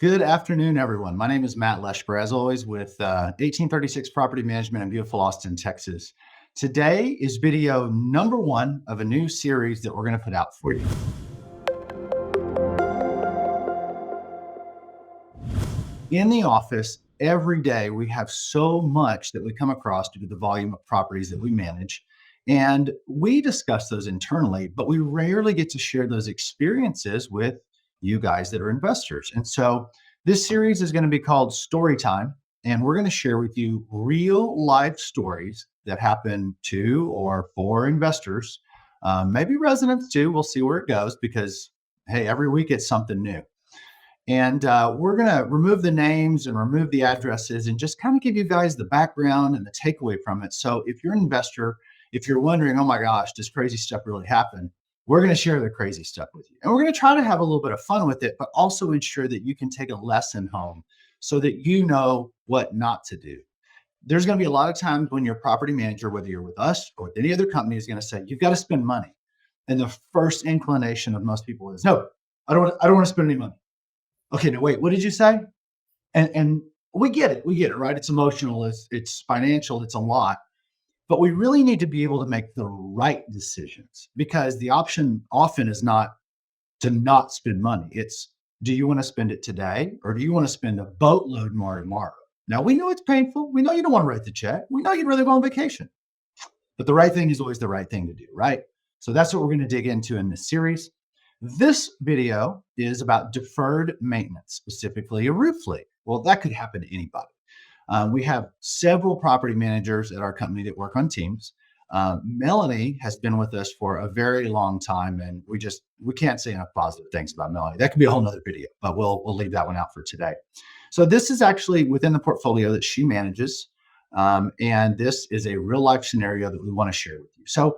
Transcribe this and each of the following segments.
Good afternoon, everyone. My name is Matt Leshber, as always, with 1836 Property Management in beautiful Austin, Texas. Today is video number one of a new series that we're going to put out for you. In the office, every day we have so much that we come across due to the volume of properties that we manage. And we discuss those internally, but we rarely get to share those experiences with you guys that are investors. And so this series is going to be called Story Time. And we're going to share with you real life stories that happen to or for investors, maybe residents too. We'll see where it goes because, hey, every week it's something new. And we're going to remove the names and remove the addresses and just kind of give you guys the background and the takeaway from it. So if you're an investor, if you're wondering, oh my gosh, does crazy stuff really happen? We're going to share the crazy stuff with you. And we're going to try to have a little bit of fun with it, but also ensure that you can take a lesson home so that you know what not to do. There's going to be a lot of times when your property manager, whether you're with us or with any other company, is going to say, you've got to spend money. And the first inclination of most people is, no, I don't want to spend any money. Okay, now wait, what did you say? And we get it, right? It's emotional, it's financial, it's a lot. But we really need to be able to make the right decisions because the option often is not to not spend money. It's, do you want to spend it today or do you want to spend a boatload more tomorrow? Now, we know it's painful. We know you don't want to write the check. We know you'd rather go on vacation. But the right thing is always the right thing to do, right? So that's what we're going to dig into in this series. This video is about deferred maintenance, specifically a roof leak. Well, that could happen to anybody. We have several property managers at our company that work on teams. Melanie has been with us for a very long time, and we can't say enough positive things about Melanie. That could be a whole nother video, but we'll leave that one out for today. So this is actually within the portfolio that she manages, and this is a real life scenario that we want to share with you. So,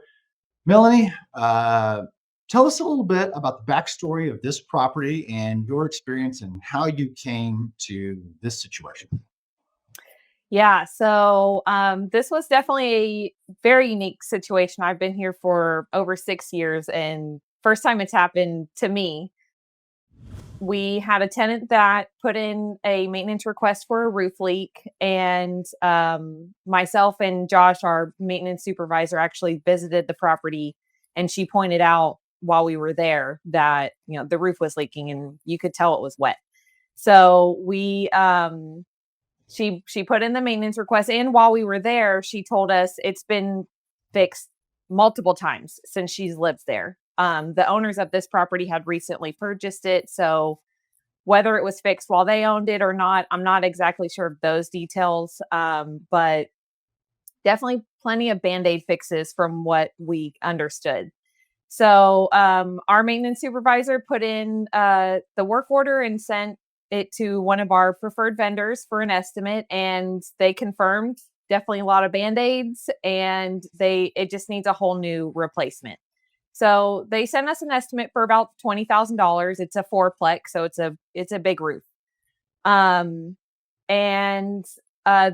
Melanie, tell us a little bit about the backstory of this property and your experience and how you came to this situation. Yeah, so this was definitely a very unique situation. I've been here for over 6 years, and first time it's happened to me. We had a tenant that put in a maintenance request for a roof leak, and myself and Josh, our maintenance supervisor, actually visited the property, and she pointed out while we were there that the roof was leaking, and you could tell it was wet. So she put in the maintenance request, and while we were there, she told us it's been fixed multiple times since she's lived there. The owners of this property had recently purchased it, so whether it was fixed while they owned it or not, I'm not exactly sure of those details, but definitely plenty of Band-Aid fixes from what we understood. So our maintenance supervisor put in the work order and sent it to one of our preferred vendors for an estimate, and they confirmed definitely a lot of Band-Aids, and it just needs a whole new replacement. So they sent us an estimate for about $20,000. It's a fourplex, so it's a big roof. And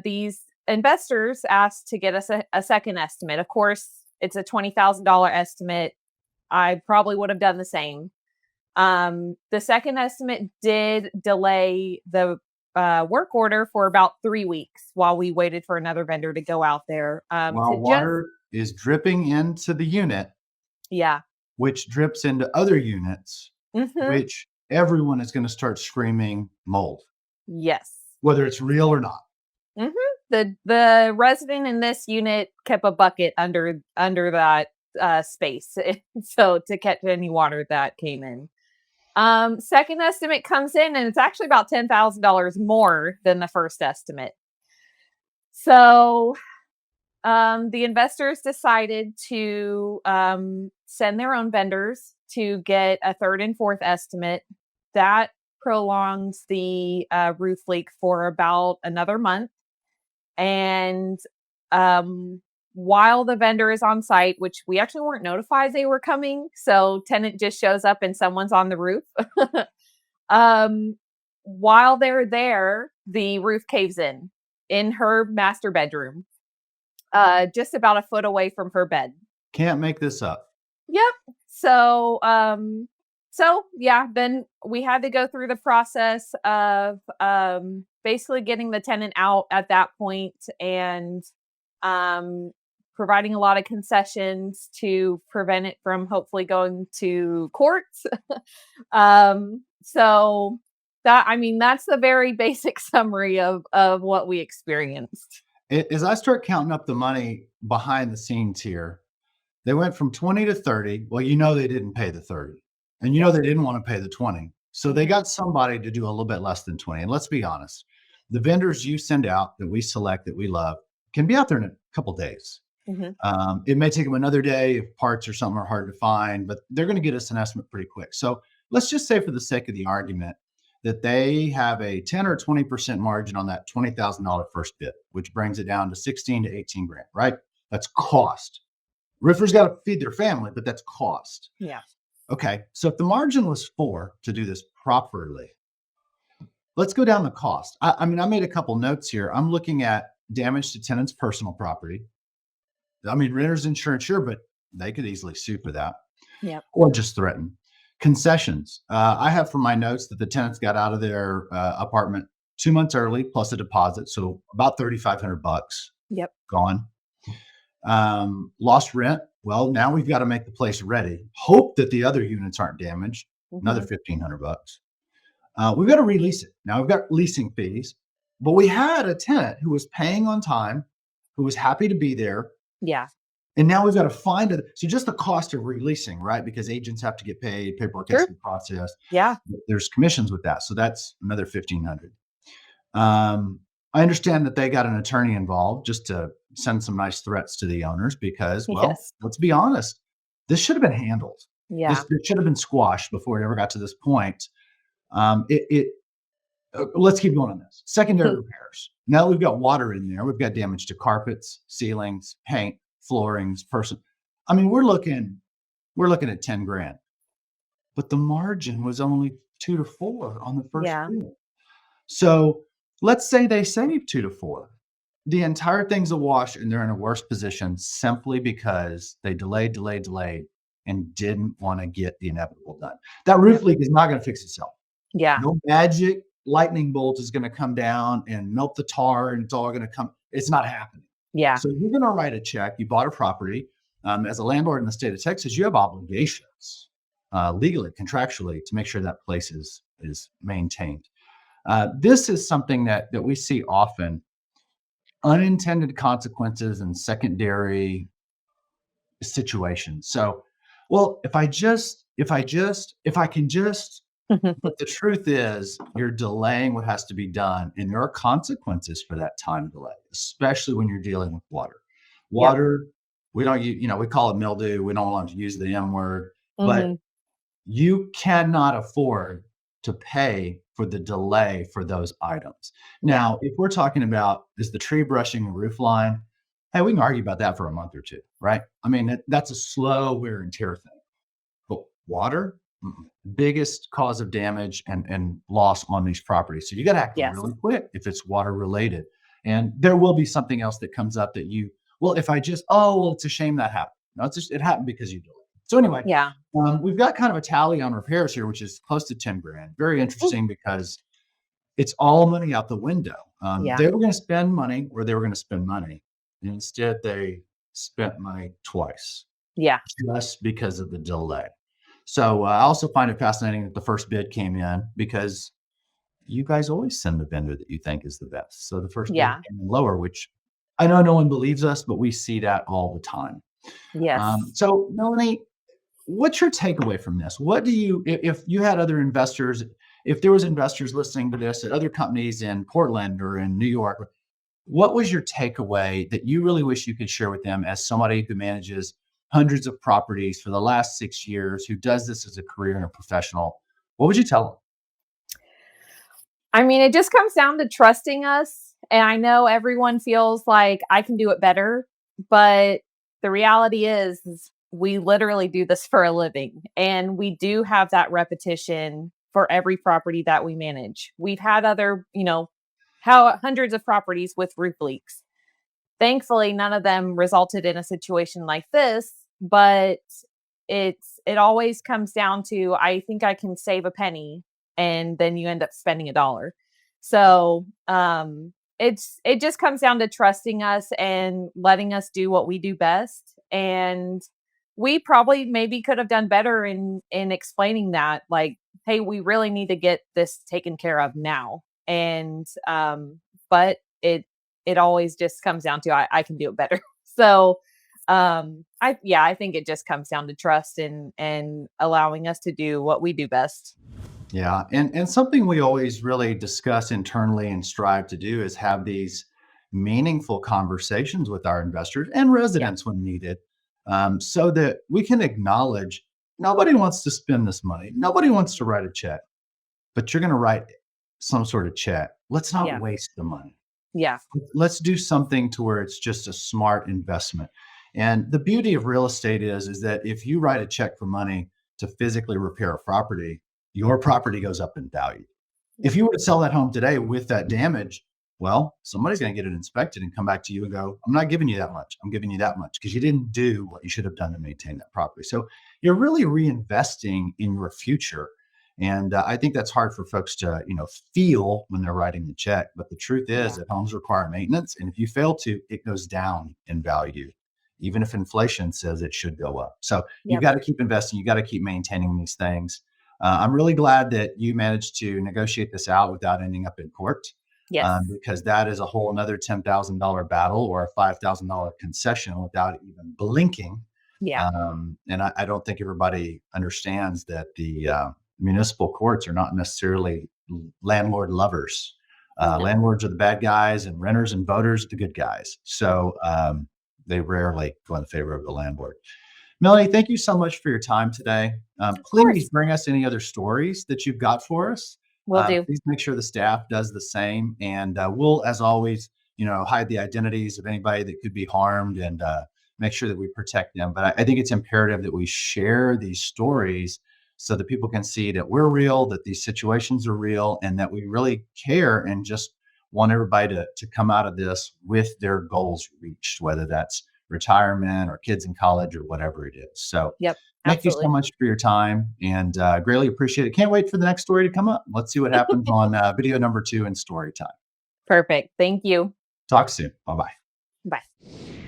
these investors asked to get us a second estimate. Of course, it's a $20,000 estimate. I probably would have done the same. The second estimate did delay the work order for about 3 weeks while we waited for another vendor to go out there. While water is dripping into the unit, yeah, which drips into other units, which everyone is going to start screaming mold. Yes. Whether it's real or not. The resident in this unit kept a bucket under that space, so to catch any water that came in. Second estimate comes in, and it's actually about $10,000 more than the first estimate. So the investors decided to send their own vendors to get a third and fourth estimate. That prolongs the roof leak for about another month. And while the vendor is on site, which we actually weren't notified they were coming, so tenant just shows up and someone's on the roof. While they're there, the roof caves in her master bedroom, just about a foot away from her bed. Can't make this up. Yep. So So yeah, then we had to go through the process of basically getting the tenant out at that point and um, providing a lot of concessions to prevent it from hopefully going to courts. So that, I mean, that's the very basic summary of what we experienced. As I start counting up the money behind the scenes here, they went from 20 to 30. Well, they didn't pay the 30, and Yeah. they didn't want to pay the 20. So they Mhm. got somebody to do a little bit less than 20. And let's be honest, the vendors you send out that we select, that we love, can be out there in a couple days. Mhm. It may take them another day if parts or something are hard to find, but they're going to get us an estimate pretty quick. So let's just say, for the sake of the argument, that they have a 10 or 20% margin on that $20,000 first bid, which brings it down to 16 to 18 grand, right? That's cost. Roofers got to feed their family, but that's cost. Yeah. Okay. So if the margin was 4 to do this properly, let's go down the cost. I mean, I made a couple notes here. I'm looking at damage to tenants' personal property. I mean, renter's insurance, sure, but they could easily sue for that Yep. or just threaten. Concessions. I have from my notes that the tenants got out of their apartment 2 months early plus a deposit, so about $3,500 Yep. gone. Lost rent. Well, now we've got to make the place ready. Hope that the other units aren't damaged. Another Mhm. $1,500. We've got to release it. Now we've got leasing fees, but we had a tenant who was paying on time, who was happy to be there, Yeah. and now we've got to find it. So just the cost of releasing, right? Because agents have to get paid, paperwork has True. to be processed. Yeah. There's commissions with that, so that's another 1,500. I understand that they got an attorney involved just to send some nice threats to the owners because, well, Yes. let's be honest, this should have been handled. Yeah. This it should have been squashed before it ever got to this point. It let's keep going on this. Secondary repairs. Now that we've got water in there, we've got damage to carpets, ceilings, paint, floorings, person. I mean, we're looking at 10 grand, but the margin was only 2 to 4 on the first Yeah. bid. So let's say they save 2 to 4. The entire thing's a wash and they're in a worse position simply because they delayed, and didn't want to get the inevitable done. That roof Yep. leak is not going to fix itself. Yeah. No magic lightning bolt is going to come down and melt the tar and it's all going to come. It's not happening. Yeah. So you're going to write a check. You bought a property. As a landlord in the state of Texas, you have obligations legally, contractually, to make sure that place is maintained. This is something that we see often: unintended consequences and secondary situations. So, well, if I can just, but the truth is, you're delaying what has to be done, and there are consequences for that time delay, especially when you're dealing with water. Yep. Water, we don't, we call it mildew. We don't want to use the M word, but Mhm. you cannot afford to pay for the delay for those items. Yeah. Now, if we're talking about, is the tree brushing the roof line? Hey, we can argue about that for a month or two, right? I mean, that's a slow wear and tear thing. But water, biggest cause of damage and loss on these properties. So you got to act Yes. really quick if it's water related. And there will be something else that comes up that well, if I just, oh, well, it's a shame that happened. No, it's just, it happened because you delayed. So anyway, Yeah. we've got kind of a tally on repairs here, which is close to 10 grand. Very Ooh. interesting because it's all money out the window. Yeah. They were going to spend money where they were going to spend money. And instead, they spent money twice Yeah. just because of the delay. So I also find it fascinating that the first bid came in because you guys always send the vendor that you think is the best. So the first bid Yeah. came in lower, which I know no one believes us, but we see that all the time. Yes. So Melanie, what's your takeaway from this? What do you, if you had other investors, if there was investors listening to this at other companies in Portland or in New York, what was your takeaway that you really wish you could share with them as somebody who manages hundreds of properties for the last 6 years, who does this as a career and a professional? What would you tell I mean, it just comes down to trusting us. And I know everyone feels like I can do it better, but the reality is we literally do this for a living. And we do have that repetition for every property that we manage. We've had other, how hundreds of properties with roof leaks. Thankfully, none of them resulted in a situation like this, but it always comes down to, I think I can save a penny, and then you end up spending a dollar. So it just comes down to trusting us and letting us do what we do best. And we probably maybe could have done better in explaining that, like, hey, we really need to get this taken care of now. And but it always just comes down to, I can do it better. So I think it just comes down to trust and allowing us to do what we do best. Yeah, and something we always really discuss internally and strive to do is have these meaningful conversations with our investors and Yeah. residents when needed, so that we can acknowledge nobody wants to spend this money, nobody wants to Mhm. write a check, but you're going to write some sort of check. Let's not Yeah. waste the money. Yeah. Let's do something to where it's just a smart investment. And the beauty of real estate is that if you write a check for money to physically repair a property, your property goes up in value. If Yep. you were to sell that home today with that damage, well, somebody's going to get it inspected and come back to you and go, I'm not giving you that much. I'm giving you that much because you didn't do what you should have done to maintain that property. So you're really reinvesting in your future. And I think that's hard for folks to, feel when they're writing the check. But the truth is Yeah. that homes require maintenance. And if you fail to, it goes down in value, even if inflation says it should go up. So you've Yep. got to keep investing. You got to keep maintaining these things. I'm really glad that you managed to negotiate this out without ending up in court, Yes. because that is a whole another $10,000 battle or a $5,000 concession without even blinking. Yeah. And I don't think everybody understands that the municipal courts are not necessarily landlord lovers. No. Landlords are the bad guys, and renters and voters are the good guys. So they rarely go in favor of the landlord. Melanie, thank you so much for your time today. Of Please course. bring us any other stories that you've got for us. Will do. Please make sure the staff does the same. And we'll, as always, hide the identities of anybody that could be harmed and make sure that we protect them. But I think it's imperative that we share these stories so that people can see that we're real, that these situations are real, and that we really care and just want everybody to come out of this with their goals reached, whether that's retirement or kids in college or whatever it is. So Yep. thank you so Absolutely. much for your time and greatly appreciate it. Can't wait for the next story to come up. Let's see what happens on video number 2 in story time. Perfect. Thank you. Talk soon. Bye bye. Bye.